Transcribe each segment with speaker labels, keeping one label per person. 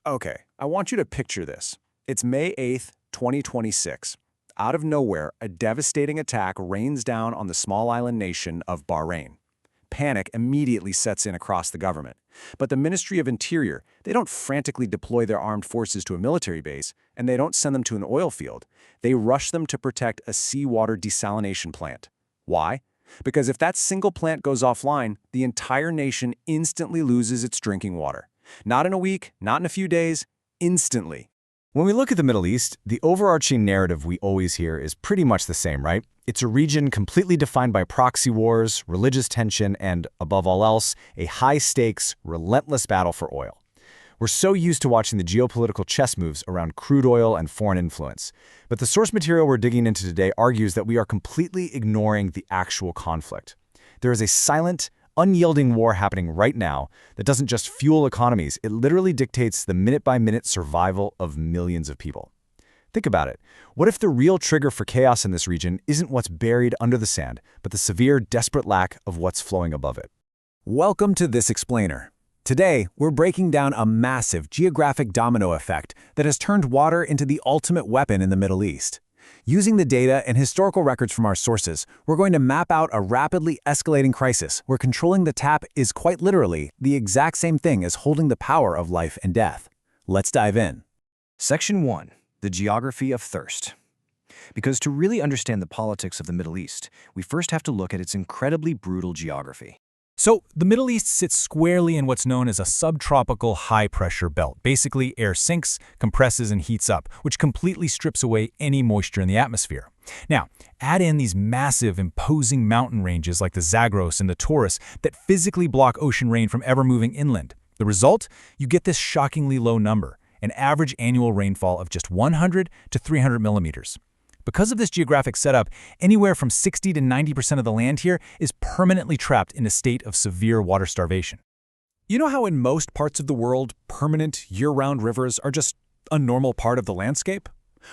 Speaker 1: Okay, I want you to picture this. It's May 8th, 2026. Out of nowhere, a devastating attack rains down on the small island nation of Bahrain. Panic immediately sets in across the government. But the Ministry of Interior, they don't frantically deploy their armed forces to a military base, and they don't send them to an oil field. They rush them to protect a seawater desalination plant. Why? Because if that single plant goes offline, the entire nation instantly loses its drinking water. Not in a week, not in a few days, instantly.
Speaker 2: When we look at the Middle East, the overarching narrative we always hear is pretty much the same, right? It's a region completely defined by proxy wars, religious tension, and, above all else, a high-stakes, relentless battle for oil. We're so used to watching the geopolitical chess moves around crude oil and foreign influence. But the source material we're digging into today argues that we are completely ignoring the actual conflict. There is a silent, unyielding war happening right now that doesn't just fuel economies, it literally dictates the minute-by-minute survival of millions of people. Think about it. What if the real trigger for chaos in this region isn't what's buried under the sand, but the severe, desperate lack of what's flowing above it?
Speaker 1: Welcome to This Explainer. Today, we're breaking down a massive geographic domino effect that has turned water into the ultimate weapon in the Middle East. Using the data and historical records from our sources, we're going to map out a rapidly escalating crisis where controlling the tap is quite literally the exact same thing as holding the power of life and death. Let's dive in.
Speaker 3: Section 1. The Geography of Thirst. Because to really understand the politics of the Middle East, we first have to look at its incredibly brutal geography.
Speaker 4: So, the Middle East sits squarely in what's known as a subtropical high-pressure belt. Basically, air sinks, compresses, and heats up, which completely strips away any moisture in the atmosphere. Now, add in these massive, imposing mountain ranges like the Zagros and the Taurus that physically block ocean rain from ever moving inland. The result? You get this shockingly low number, an average annual rainfall of just 100 to 300 millimeters. Because of this geographic setup, anywhere from 60 to 90% of the land here is permanently trapped in a state of severe water starvation.
Speaker 1: You know how in most parts of the world, permanent, year-round rivers are just a normal part of the landscape?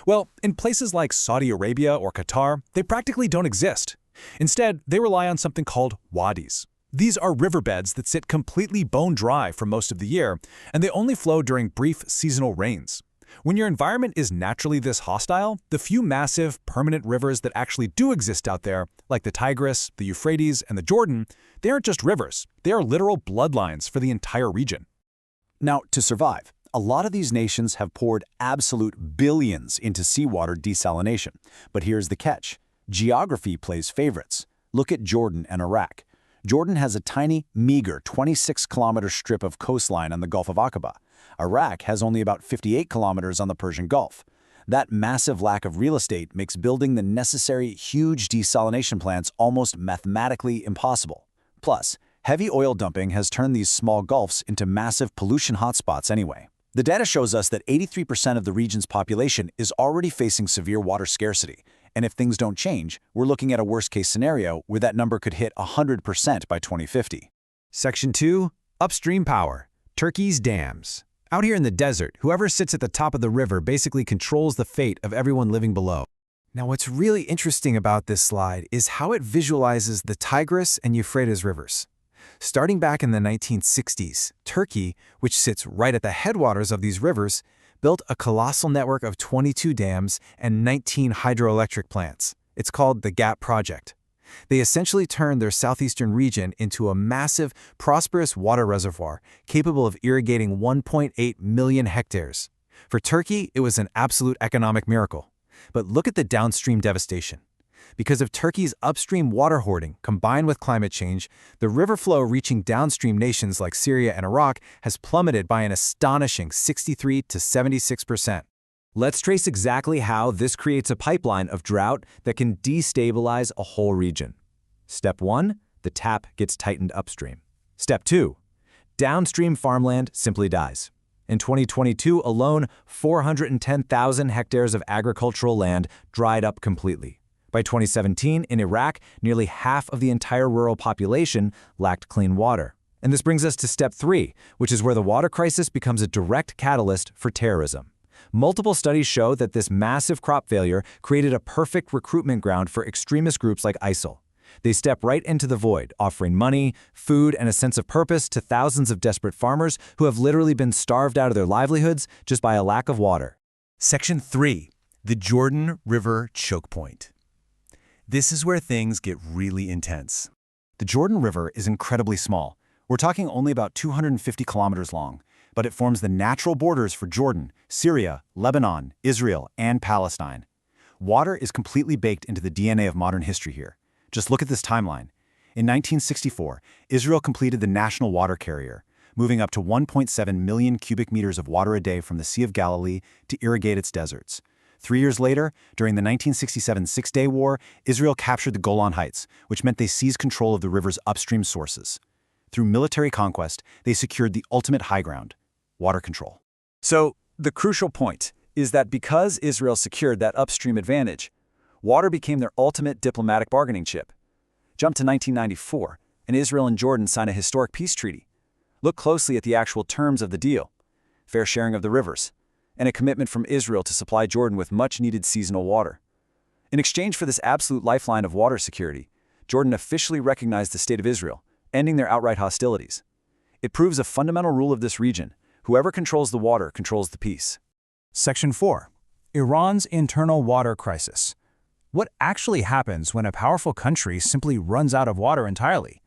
Speaker 1: Well, in places like Saudi Arabia or Qatar, they practically don't exist. Instead, they rely on something called wadis. These are riverbeds that sit completely bone dry for most of the year, and they only flow during brief seasonal rains. When your environment is naturally this hostile, the few massive, permanent rivers that actually do exist out there, like the Tigris, the Euphrates, and the Jordan, they aren't just rivers. They are literal bloodlines for the entire region. Now, to survive, a lot of these nations have poured absolute billions into seawater desalination. But here's the catch. Geography plays favorites. Look at Jordan and Iraq. Jordan has a tiny, meager 26-kilometer strip of coastline on the Gulf of Aqaba. Iraq has only about 58 kilometers on the Persian Gulf. That massive lack of real estate makes building the necessary huge desalination plants almost mathematically impossible. Plus, heavy oil dumping has turned these small gulfs into massive pollution hotspots anyway. The data shows us that 83% of the region's population is already facing severe water scarcity. And if things don't change, we're looking at a worst-case scenario where that number could hit 100% by 2050.
Speaker 2: Section 2. Upstream power. Turkey's dams. Out here in the desert, whoever sits at the top of the river basically controls the fate of everyone living below. Now, what's really interesting about this slide is how it visualizes the Tigris and Euphrates rivers. Starting back in the 1960s, Turkey, which sits right at the headwaters of these rivers, built a colossal network of 22 dams and 19 hydroelectric plants. It's called the GAP project. They essentially turned their southeastern region into a massive, prosperous water reservoir capable of irrigating 1.8 million hectares. For Turkey, it was an absolute economic miracle. But look at the downstream devastation. Because of Turkey's upstream water hoarding combined with climate change, the river flow reaching downstream nations like Syria and Iraq has plummeted by an astonishing 63 to 76%. Let's trace exactly how this creates a pipeline of drought that can destabilize a whole region. Step 1, the tap gets tightened upstream. Step 2, downstream farmland simply dies. In 2022 alone, 410,000 hectares of agricultural land dried up completely. By 2017, in Iraq, nearly half of the entire rural population lacked clean water. And this brings us to step 3, which is where the water crisis becomes a direct catalyst for terrorism. Multiple studies show that this massive crop failure created a perfect recruitment ground for extremist groups like ISIL.
Speaker 3: They step right into the void, offering money, food, and a sense of purpose to thousands of desperate farmers who have literally been starved out of their livelihoods just by a lack of water.
Speaker 1: Section 3. The Jordan River Choke Point. This is where things get really intense.
Speaker 3: The Jordan River is incredibly small. We're talking only about 250 kilometers long, but it forms the natural borders for Jordan, Syria, Lebanon, Israel, and Palestine. Water is completely baked into the DNA of modern history here. Just look at this timeline. In 1964, Israel completed the national water carrier, moving up to 1.7 million cubic meters of water a day from the Sea of Galilee to irrigate its deserts. 3 years later, during the 1967 Six-Day War, Israel captured the Golan Heights, which meant they seized control of the river's upstream sources. Through military conquest, they secured the ultimate high ground: water control.
Speaker 2: So, the crucial point is that because Israel secured that upstream advantage, water became their ultimate diplomatic bargaining chip. Jump to 1994, and Israel and Jordan sign a historic peace treaty. Look closely at the actual terms of the deal: fair sharing of the rivers, and a commitment from Israel to supply Jordan with much-needed seasonal water. In exchange for this absolute lifeline of water security, Jordan officially recognized the State of Israel, ending their outright hostilities. It proves a fundamental rule of this region: whoever controls the water controls the peace.
Speaker 4: Section 4. Iran's internal water crisis. What actually happens when a powerful country simply runs out of water entirely?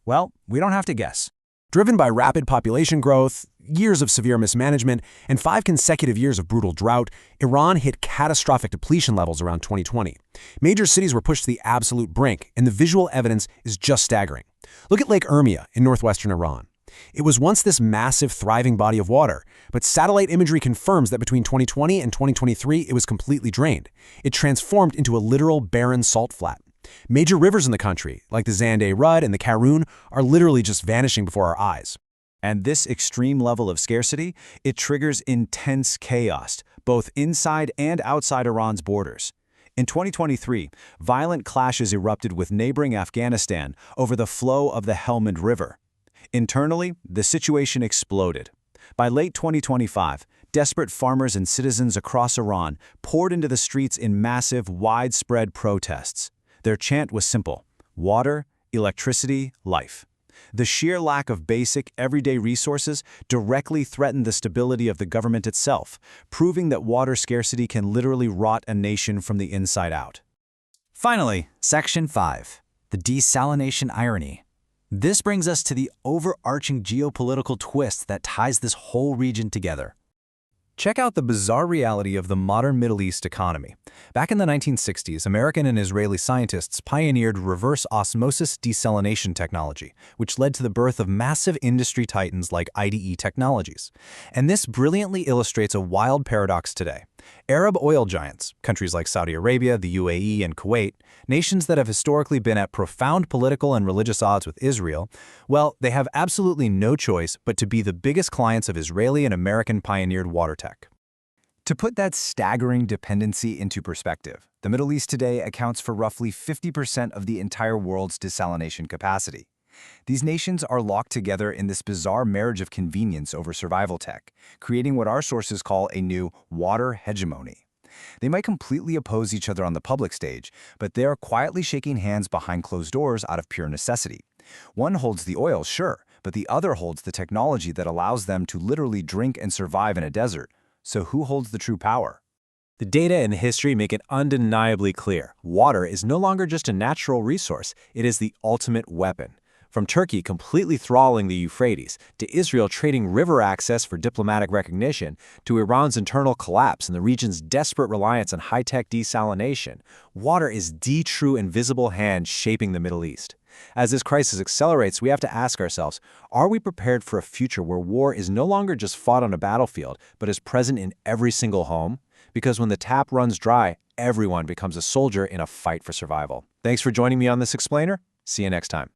Speaker 4: Well, we don't have to guess.
Speaker 5: Driven by rapid population growth, years of severe mismanagement, and 5 consecutive years of brutal drought, Iran hit catastrophic depletion levels around 2020. Major cities were pushed to the absolute brink, and the visual evidence is just staggering. Look at Lake Urmia in northwestern Iran. It was once this massive, thriving body of water, but satellite imagery confirms that between 2020 and 2023, it was completely drained. It transformed into a literal barren salt flat. Major rivers in the country, like the Zand-e Rud and the Karun, are literally just vanishing before our eyes.
Speaker 3: And this extreme level of scarcity, it triggers intense chaos, both inside and outside Iran's borders. In 2023, violent clashes erupted with neighboring Afghanistan over the flow of the Helmand River. Internally, the situation exploded. By late 2025, desperate farmers and citizens across Iran poured into the streets in massive, widespread protests. Their chant was simple: water, electricity, life. The sheer lack of basic, everyday resources directly threatened the stability of the government itself, proving that water scarcity can literally rot a nation from the inside out.
Speaker 2: Finally, Section 5. The desalination irony. This brings us to the overarching geopolitical twist that ties this whole region together.
Speaker 3: Check out the bizarre reality of the modern Middle East economy. Back in the 1960s, American and Israeli scientists pioneered reverse osmosis desalination technology, which led to the birth of massive industry titans like IDE Technologies. And this brilliantly illustrates a wild paradox today. Arab oil giants, countries like Saudi Arabia, the UAE, and Kuwait, nations that have historically been at profound political and religious odds with Israel, well, they have absolutely no choice but to be the biggest clients of Israeli and American pioneered water tech. To put that staggering dependency into perspective, the Middle East today accounts for roughly 50% of the entire world's desalination capacity. These nations are locked together in this bizarre marriage of convenience over survival tech, creating what our sources call a new water hegemony. They might completely oppose each other on the public stage, but they are quietly shaking hands behind closed doors out of pure necessity. One holds the oil, sure, but the other holds the technology that allows them to literally drink and survive in a desert. So who holds the true power?
Speaker 2: The data and history make it undeniably clear. Water is no longer just a natural resource, it is the ultimate weapon. From Turkey completely thralling the Euphrates, to Israel trading river access for diplomatic recognition, to Iran's internal collapse and the region's desperate reliance on high-tech desalination, water is the true invisible hand shaping the Middle East. As this crisis accelerates, we have to ask ourselves, are we prepared for a future where war is no longer just fought on a battlefield, but is present in every single home? Because when the tap runs dry, everyone becomes a soldier in a fight for survival. Thanks for joining me on this explainer. See you next time.